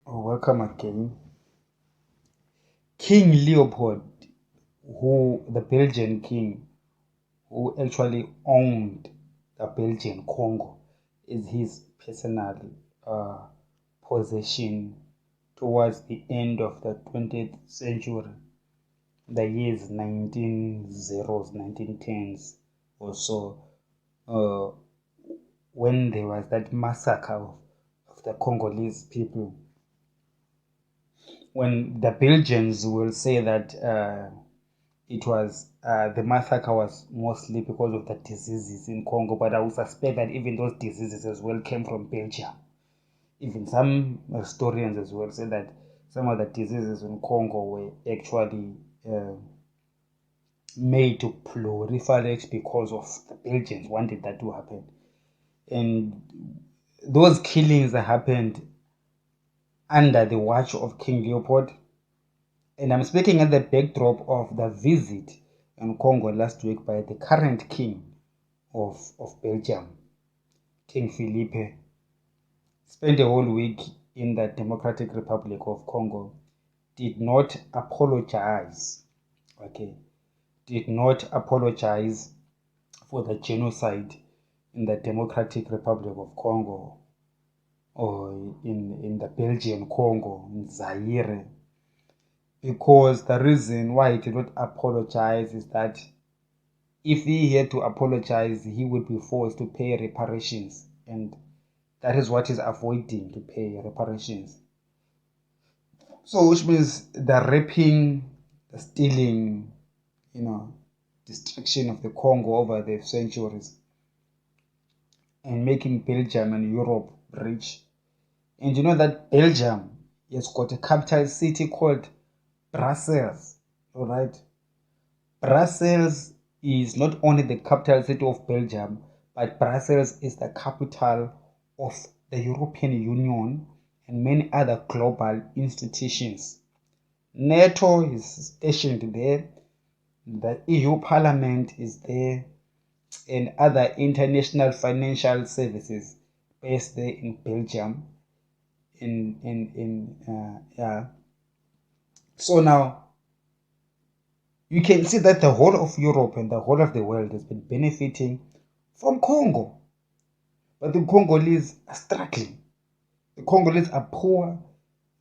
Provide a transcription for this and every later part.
Welcome again. King Leopold, the Belgian king, who actually owned the Belgian Congo, is his personal uh, possession towards the end of the 20th century, the years 1900s, 1910s or so, uh, when there was that massacre of the Congolese people. When the Belgians will say that it was the massacre was mostly because of the diseases in Congo, but I would suspect that even those diseases as well came from Belgium. Even some historians as well say that some of the diseases in Congo were actually made to proliferate because of the Belgians wanted that to happen. And those killings that happened under the watch of King Leopold. And I'm speaking at the backdrop of the visit in Congo last week by the current king of Belgium, King Philippe. Spent a whole week in the Democratic Republic of Congo, did not apologize, okay, did not apologize for the genocide in the Democratic Republic of Congo or in the Belgian Congo, in Zaire. Because the reason why he did not apologize is that if he had to apologize, he would be forced to pay reparations, and that is what he's avoiding, to pay reparations. So, which means the raping, the stealing, destruction of the Congo over the centuries, and making Belgium and Europe rich. And you know that Belgium has got a capital city called Brussels, all right? Brussels is not only the capital city of Belgium, but Brussels is the capital of the European Union and many other global institutions. NATO is stationed there, the EU Parliament is there, and other international financial services based there in Belgium. Yeah. So now you can see that the whole of Europe and the whole of the world has been benefiting from Congo. But the Congolese are struggling. The Congolese are poor.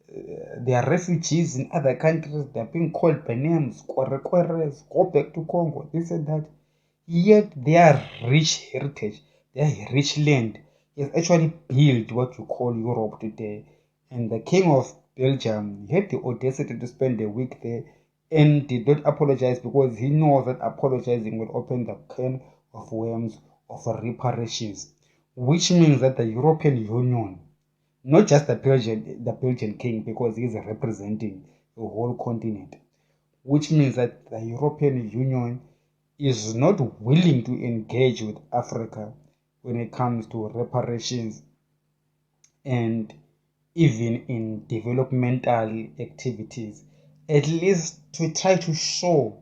They are refugees in other countries. They are being called by names. Go back to Congo. This and that. Yet their rich heritage, their rich land, is actually built what you call Europe today. And the king of Belgium had the audacity to spend a week there and did not apologize because he knows that apologizing will open the can of worms of reparations, which means that the European Union, not just the Belgian king, because he's representing the whole continent, which means that the European Union is not willing to engage with Africa when it comes to reparations and even in developmental activities, at least to try to show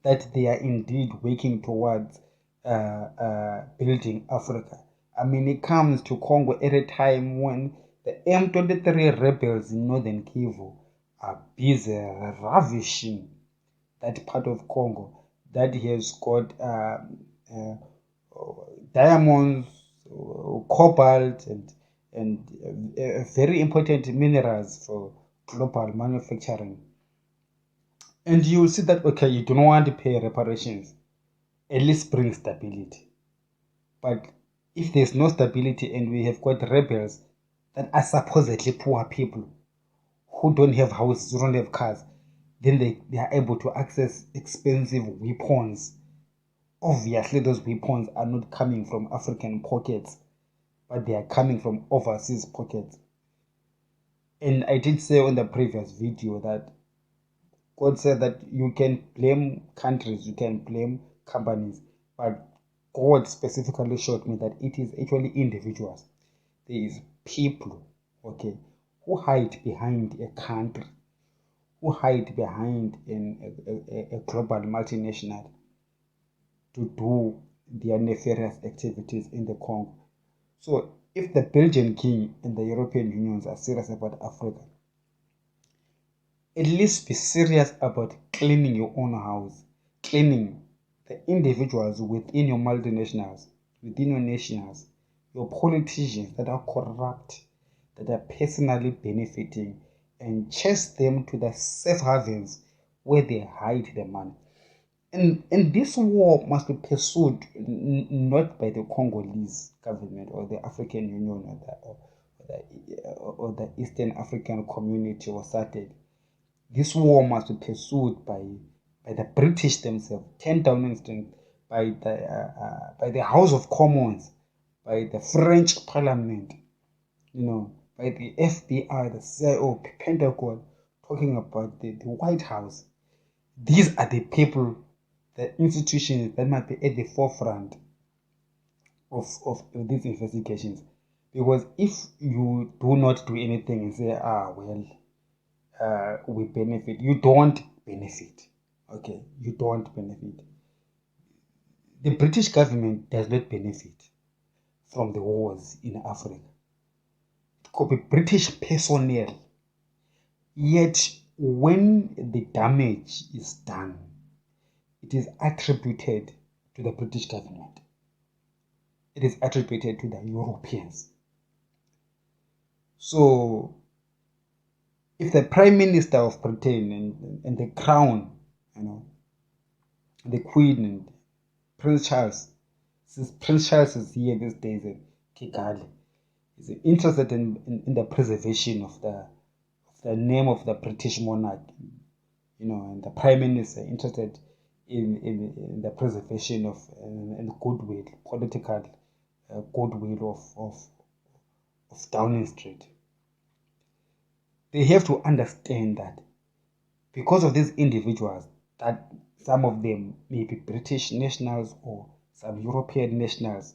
that they are indeed working towards building Africa. I mean, it comes to Congo at a time when the M23 rebels in northern Kivu are busy ravishing that part of Congo that has got uh, diamonds, cobalt, and very important minerals for global manufacturing. And you will see that, okay, you don't want to pay reparations, at least bring stability. But if there's no stability and we have got rebels that are supposedly poor people who don't have houses, who don't have cars, then they are able to access expensive weapons. Obviously, those weapons are not coming from African pockets, but they are coming from overseas pockets. And I did say on the previous video that God said that you can blame countries, you can blame companies, but God specifically showed me that it is actually individuals. There is people, okay, who hide behind a country, who hide behind a global multinational to do their nefarious activities in the Congo. So if the Belgian king and the European Unions are serious about Africa, At least be serious about cleaning your own house, cleaning the individuals within your multinationals, within your nations, your politicians that are corrupt, that are personally benefiting, and chase them to the safe havens where they hide the money. And this war must be pursued not by the Congolese government or the African Union or the Eastern African Community or SADC. This war must be pursued by the British themselves, 10 Downing Street, by the House of Commons, by the French Parliament, by the FBI, the CIO, Pentagon, talking about the White House. These are the people, the institutions that might be at the forefront of these investigations. Because if you do not do anything and say, we benefit, you don't benefit. Okay, you don't benefit. The British government does not benefit from the wars in Africa. It could be British personnel. Yet, when the damage is done, it is attributed to the British government. It is attributed to the Europeans. So, if the Prime Minister of Britain and the Crown, the Queen and Prince Charles, since Prince Charles is here these days in Kigali, is interested in the preservation of the name of the British monarch, and the Prime Minister interested in the preservation of and goodwill, political goodwill of Downing Street. They have to understand that because of these individuals, that some of them may be British nationals or some European nationals,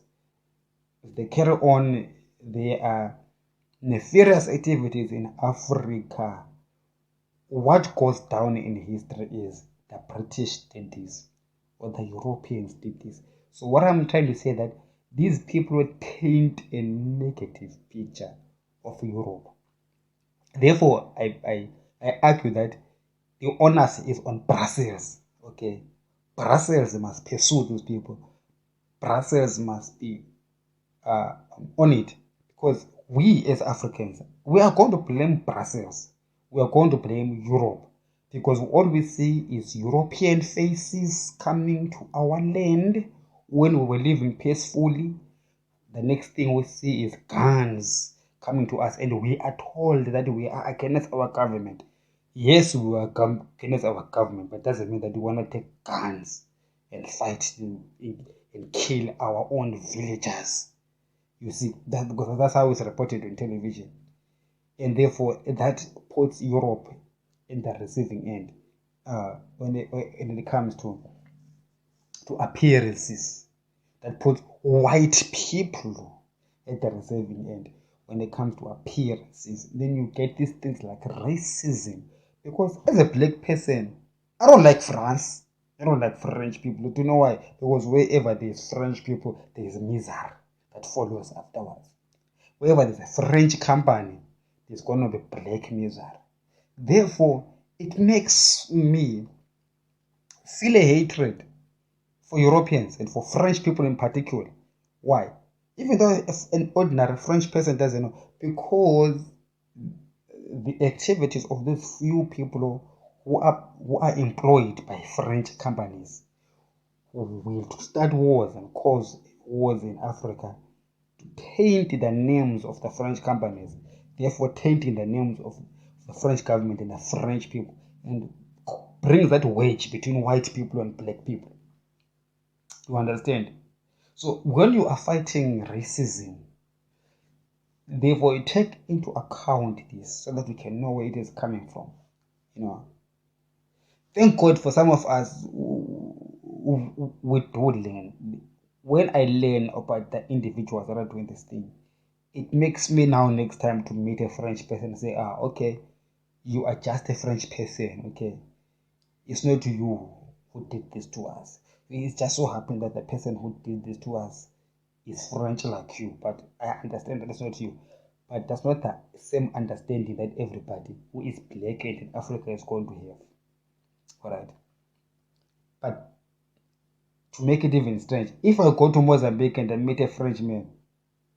if they carry on their nefarious activities in Africa, what goes down in history is the British did this or the Europeans did this. So what I'm trying to say that these people paint a negative picture of Europe. Therefore, I argue that the onus is on Brussels. Okay, Brussels must pursue those people. Brussels must be on it, because we as Africans, we are going to blame Brussels. We are going to blame Europe, because all we see is European faces coming to our land when we were living peacefully. The next thing we see is guns coming to us, and we are told that we are against our government. Yes, we are against our government, but doesn't mean that we want to take guns and fight and kill our own villagers. You see, because that's how it's reported on television. And therefore, that puts Europe in the receiving end when it comes to appearances. That puts white people at the receiving end when it comes to appearances. Then you get these things like racism. Because as a black person, I don't like France. I don't like French people. Do you know why? Because wherever there's French people, there's misery that follows afterwards. Wherever there's a French company, there's going to be black misery. Therefore, it makes me feel a hatred for Europeans and for French people in particular. Why? Even though an ordinary French person doesn't know, because the activities of these few people who are employed by French companies who will start wars and cause wars in Africa to taint the names of the French companies, therefore tainting the names of the French government and the French people, and brings that wedge between white people and black people. You understand? So when you are fighting racism, therefore you take into account this so that we can know where it is coming from. Thank God for some of us we do learn. When I learn about the individuals that are doing this thing, it makes me now next time to meet a French person and say, okay, you are just a French person, okay? It's not you who did this to us. It just so happened that the person who did this to us is French like you, but I understand that it's not you. but that's not the same understanding that everybody who is black and in Africa is going to have. All right. But to make it even strange, if I go to Mozambique and I meet a Frenchman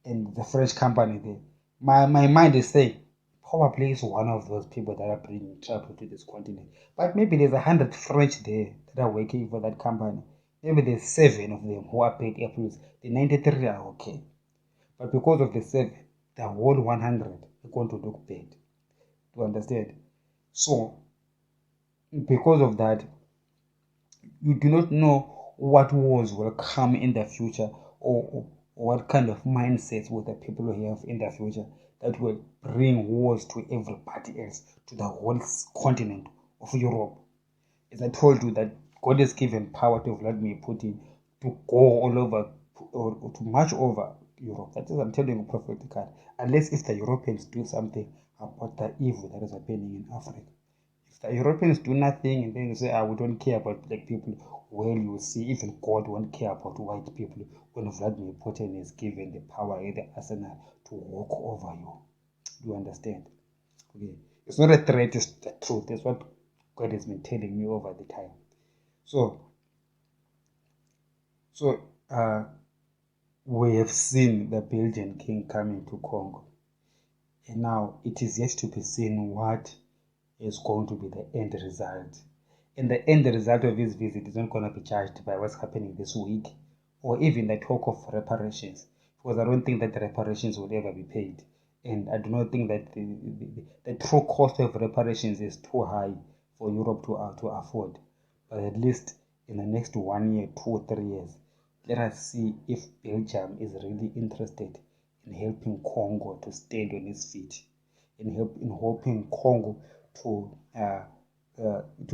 and the French company there, my mind is saying, probably is one of those people that are bringing trouble to this continent. But maybe there's 100 French there that are working for that company. Maybe there's 7 of them who are paid apples. The 93 are okay. But because of the 7, the whole 100 are going to look bad. To understand? So, because of that, you do not know what wars will come in the future, or what kind of mindsets will the people have in the future that will bring wars to everybody else, to the whole continent of Europe. As I told you, that God has given power to Vladimir Putin to go all over, or to march over Europe. That is, I'm telling you prophetically. Unless if the Europeans do something about the evil that is happening in Africa. If the Europeans do nothing and then say, we don't care about black people, well, you see, even God won't care about white people when Vladimir Putin is given the power and the arsenal to walk over you. Do you understand? Okay. It's not a threat, it's the truth. That's what God has been telling me over the time. So we have seen the Belgian king coming to Congo. And now it is yet to be seen what is going to be the end result. And the end result of his visit is not going to be judged by what's happening this week, or even the talk of reparations, because I don't think that the reparations will ever be paid. And I do not think that the true cost of reparations is too high for Europe to afford. But at least in the next 1 year, 2 or 3 years, let us see if Belgium is really interested in helping Congo to stand on its feet, in helping Congo to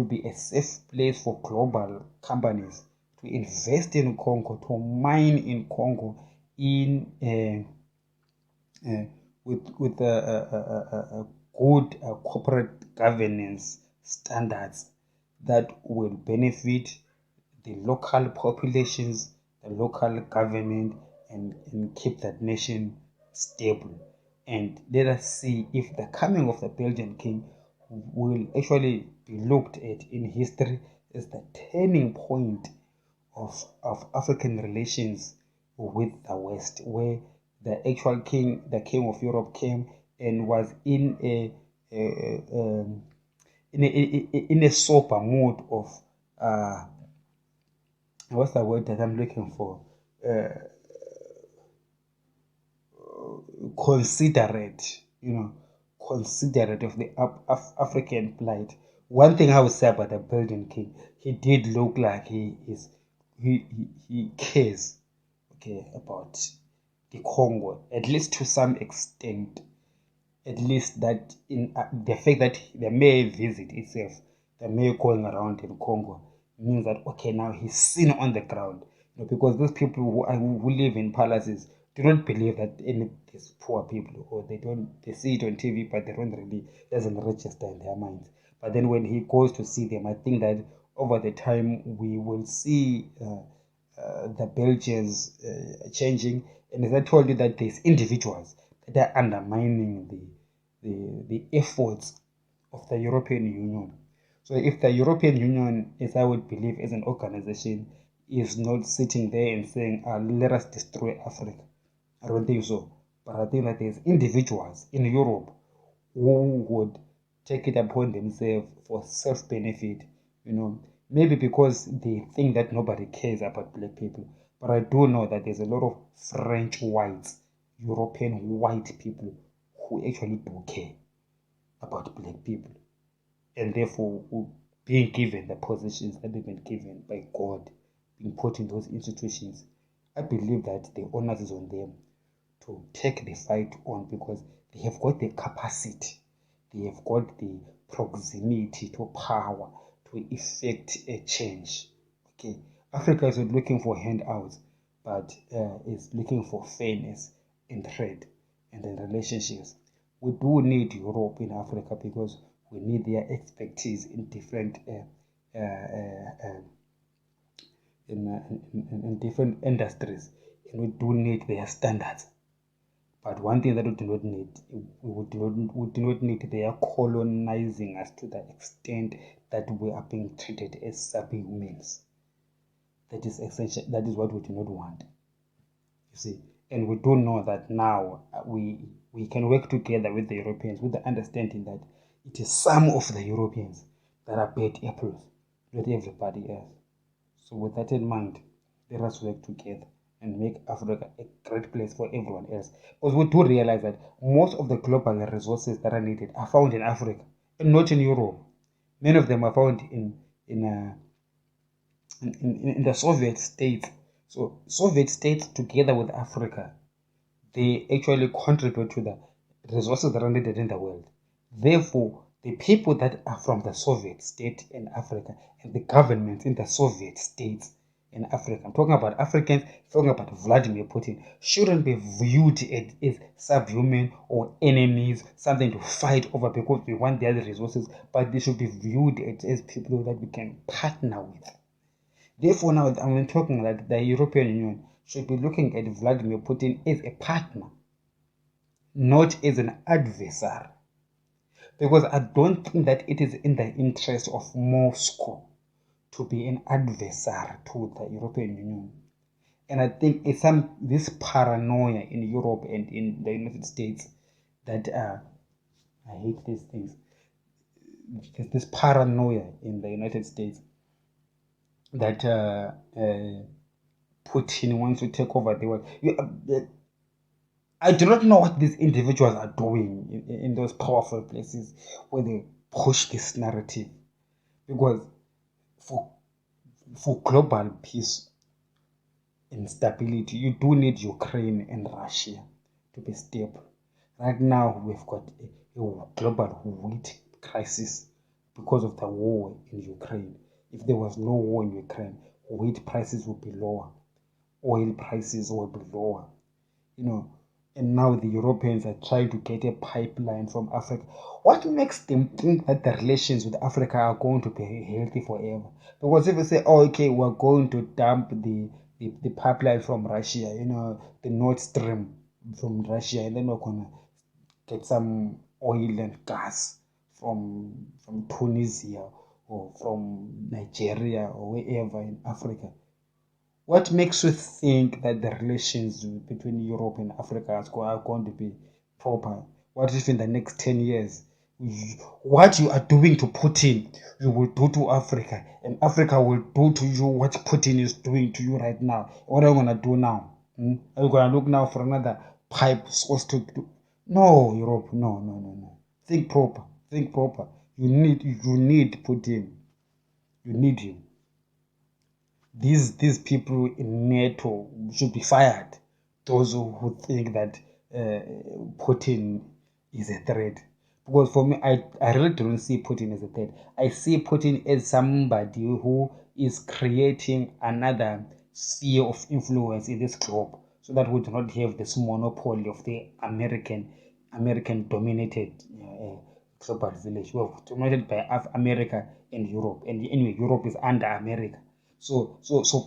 be a safe place for global companies to invest in Congo, to mine in Congo, with good corporate governance standards that will benefit the local populations, the local government, and keep that nation stable. And let us see if the coming of the Belgian king will actually be looked at in history as the turning point of African relations with the West, where the actual king, the king of Europe, came and was in a sober mood of what's the word that I'm looking for? Considerate, considerate of the African plight. One thing I would say about the Belgian king, he did look like he cares, okay, about the Congo, at least to some extent. At least that in the fact that the mayor visit itself, the mayor going around in Congo, means that okay, now he's seen on the ground. Because those people who live in palaces do not believe that any these poor people, or they see it on TV, but they don't really doesn't register in their minds. But then when he goes to see them, I think that over the time we will see the Belgians changing. And as I told you, that there's individuals that are undermining the efforts of the European Union. So if the European Union, as I would believe, as an organization, is not sitting there and saying, let us destroy Africa, I don't think so. But I think that there's individuals in Europe who would take it upon themselves for self-benefit, maybe because they think that nobody cares about black people. But I do know that there's a lot of French whites, European white people who actually do care about black people, and therefore being given the positions that they've been given by God, being put in those institutions. I believe that the onus is on them to take the fight on, because they have got the capacity, they have got the proximity to power to effect a change. Okay, Africa is not looking for handouts, but is looking for fairness in trade and in relationships. We do need Europe in Africa because we need their expertise in different in different industries, and we do need their standards. But one thing that we do not need, we do not need their colonizing us to the extent that we are being treated as subhumans. That is essential. That is what we do not want. You see, and we do know that now we can work together with the Europeans with the understanding that it is some of the Europeans that are bad apples, not everybody else. So with that in mind, let us work together and make Africa a great place for everyone else. Because we do realize that most of the global resources that are needed are found in Africa and not in Europe. Many of them are found in the Soviet states. So Soviet states together with Africa, they actually contribute to the resources that are needed in the world. Therefore, the people that are from the Soviet state in Africa and the governments in the Soviet states in Africa, I'm talking about Africans, talking about Vladimir Putin, shouldn't be viewed as subhuman or enemies, something to fight over because we want their resources, but they should be viewed as people that we can partner with. Therefore, now I'm talking that the European Union should be looking at Vladimir Putin as a partner, not as an adversary. Because I don't think that it is in the interest of Moscow to be an adversary to the European Union. And I think it's this paranoia in Europe and in the United States that I hate these things. There's this paranoia in the United States that Putin wants to take over the world. I do not know what these individuals are doing in those powerful places where they push this narrative. Because for global peace and stability, you do need Ukraine and Russia to be stable. Right now, we've got a global wheat crisis because of the war in Ukraine. If there was no war in Ukraine, wheat prices would be lower, oil prices would be lower, and now the Europeans are trying to get a pipeline from Africa. What makes them think that the relations with Africa are going to be healthy forever? Because if you say, oh, okay, we're going to dump the pipeline from Russia, the Nord Stream from Russia, and then we're going to get some oil and gas from Tunisia or from Nigeria or wherever in Africa. What makes you think that the relations between Europe and Africa are going to be proper? What if in the next 10 years, what you are doing to Putin, you will do to Africa, and Africa will do to you what Putin is doing to you right now? What are you going to do now? Are you going to look now for another pipe source to do? No, Europe, no. Think proper. You need Putin. You need him. These people in NATO should be fired. Those who think that Putin is a threat. Because for me, I really don't see Putin as a threat. I see Putin as somebody who is creating another sphere of influence in this globe, so that we do not have this monopoly of the American dominated global village. We're dominated by America and Europe. And anyway, Europe is under America. So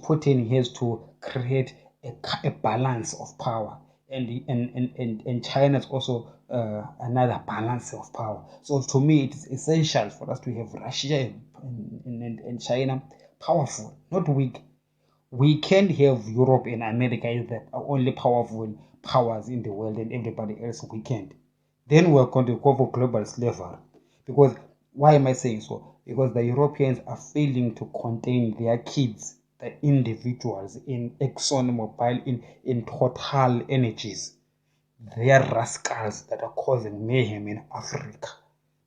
Putin has to create a balance of power, and China is also another balance of power. So to me, it is essential for us to have Russia and China powerful, not weak. We can't have Europe and America as the only powerful powers in the world, and everybody else we can't. Then we're going to go for global slavery. Because why am I saying so? Because the Europeans are failing to contain their kids, the individuals in ExxonMobil, in Total Energies. They are rascals that are causing mayhem in Africa,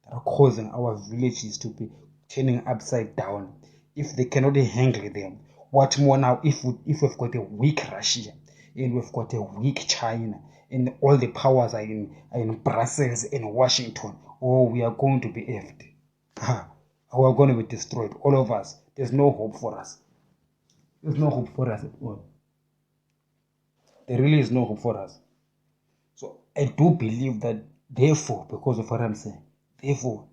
that are causing our villages to be turning upside down. If they cannot handle them, what more now if we've got a weak Russia and we've got a weak China and all the powers are in Brussels and Washington? Oh, we are going to be effed. We are going to be destroyed, all of us. There's no hope for us. There's no hope for us at all. There really is no hope for us. So I do believe that, therefore, because of what I'm saying, therefore,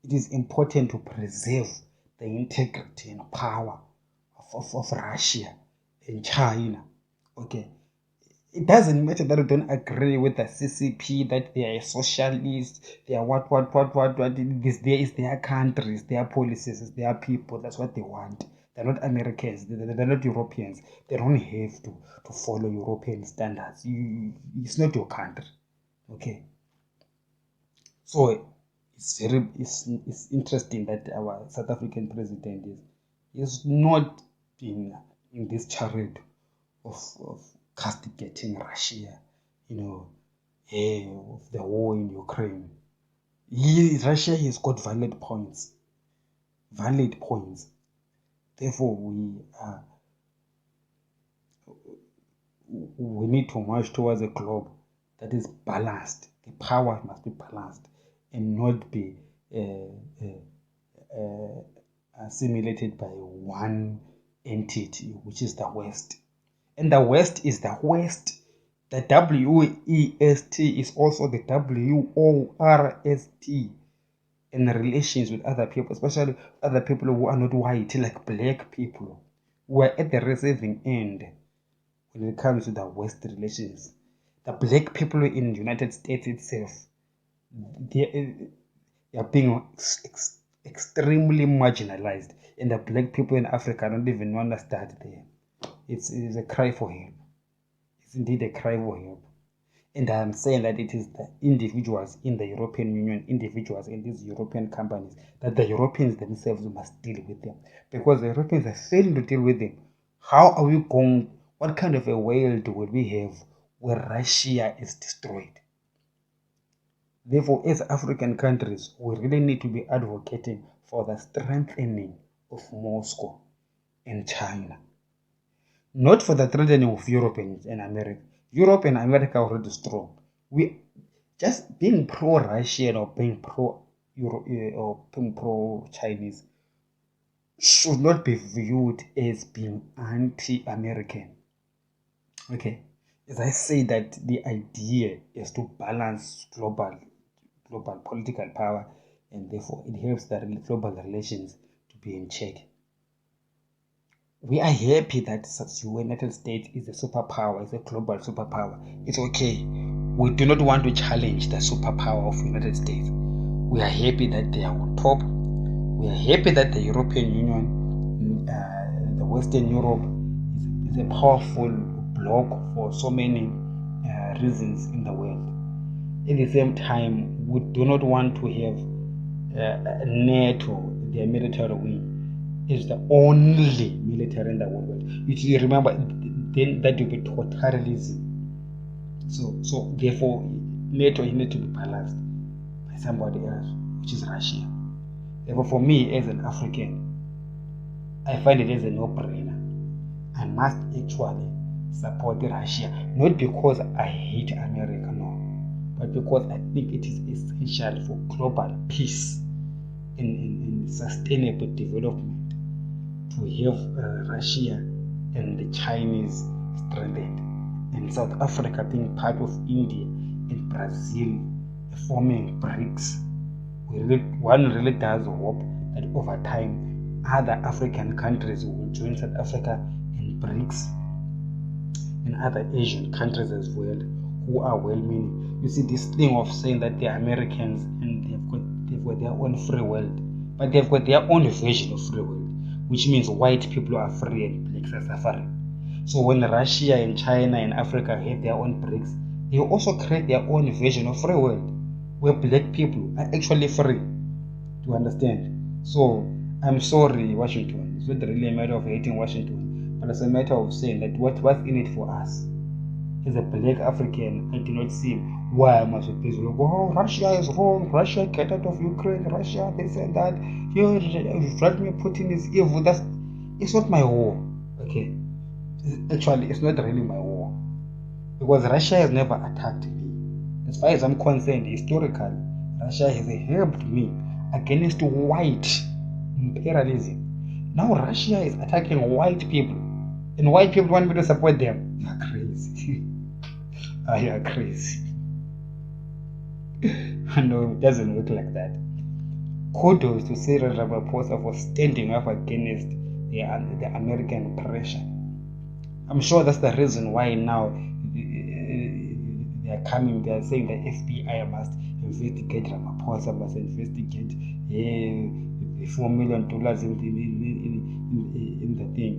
it is important to preserve the integrity and power of Russia and China. Okay. It doesn't matter that you don't agree with the CCP, that they are socialists, they are what. There is their countries, their policies, their people. That's what they want. They're not Americans. They're not Europeans. They don't have to follow European standards. It's not your country. Okay. So it's interesting that our South African president is not in this charade of castigating Russia, of the war in Ukraine. Russia has got valid points. Therefore, we need to march towards a globe that is balanced. The power must be balanced and not be assimilated by one entity, which is the West. And the West is the West. The WEST is also the WORST in relations with other people, especially other people who are not white, like black people, who are at the receiving end when it comes to the West relations. The black people in the United States itself, they are being extremely marginalized, and the black people in Africa don't even want to start there. It's a cry for help. It's indeed a cry for help. And I'm saying that it is the individuals in the European Union, individuals in these European companies, that the Europeans themselves must deal with them. Because the Europeans are failing to deal with them. How are we going? What kind of a world will we have where Russia is destroyed? Therefore, as African countries, we really need to be advocating for the strengthening of Moscow and China. Not for the threatening of Europe and America. Europe and America are already strong. We just being pro-Russian or being pro-Chinese should not be viewed as being anti-American. Okay, as I say that the idea is to balance global political power, and therefore it helps the global relations to be in check. We are happy that the United States is a superpower, it's a global superpower. It's okay. We do not want to challenge the superpower of the United States. We are happy that they are on top. We are happy that the European Union, the Western Europe, is a powerful bloc for so many reasons in the world. At the same time, we do not want to have NATO, their military wing, is the only military in the world. You remember, then that will be totalitarianism. So therefore, NATO needs to be balanced by somebody else, which is Russia. Therefore, for me as an African, I find it as a no-brainer. I must actually support Russia, not because I hate America, no, but because I think it is essential for global peace and sustainable development to have Russia and the Chinese stranded, and South Africa being part of India and Brazil forming BRICS. One really does hope that over time other African countries will join South Africa and BRICS, and other Asian countries as well who are well-meaning. You see, this thing of saying that they're Americans and they've got their own free world, but they've got their own version of free world, which means white people are free and blacks are suffering. So when Russia and China and Africa have their own BRICS, they also create their own version of free world, where black people are actually free. Do you understand? So I'm sorry, Washington. It's not really a matter of hating Washington, but it's a matter of saying that what's in it for us. As a black African, I do not see why I must be like, oh, Russia is wrong, Russia get out of Ukraine, Russia this and that. Vladimir Putin is evil. It's not my war. Okay, actually, it's not really my war, because Russia has never attacked me. As far as I'm concerned, historically, Russia has helped me against white imperialism. Now Russia is attacking white people, and white people want me to support them. You are crazy. You are crazy. No, it doesn't look like that. Kudos to Cyril Ramaphosa for standing up against the American pressure. I'm sure that's the reason why now they're coming, they're saying the FBI must investigate Ramaphosa, must investigate the $4 million in the thing,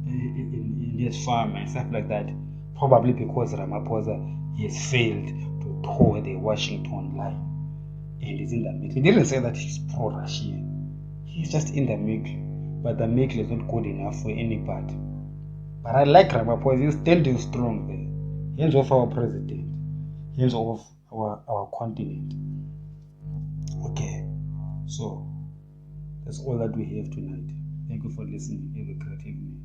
in his farm and stuff like that. Probably because Ramaphosa has failed to toe the Washington line and is in the middle. He didn't say that he's pro-Russian. He's just in the middle. But the middle is not good enough for anybody. But I like Ramaphosa. He's standing strong there. Hands off our president. Hands off our continent. Okay. So, that's all that we have tonight. Thank you for listening. Have a great evening.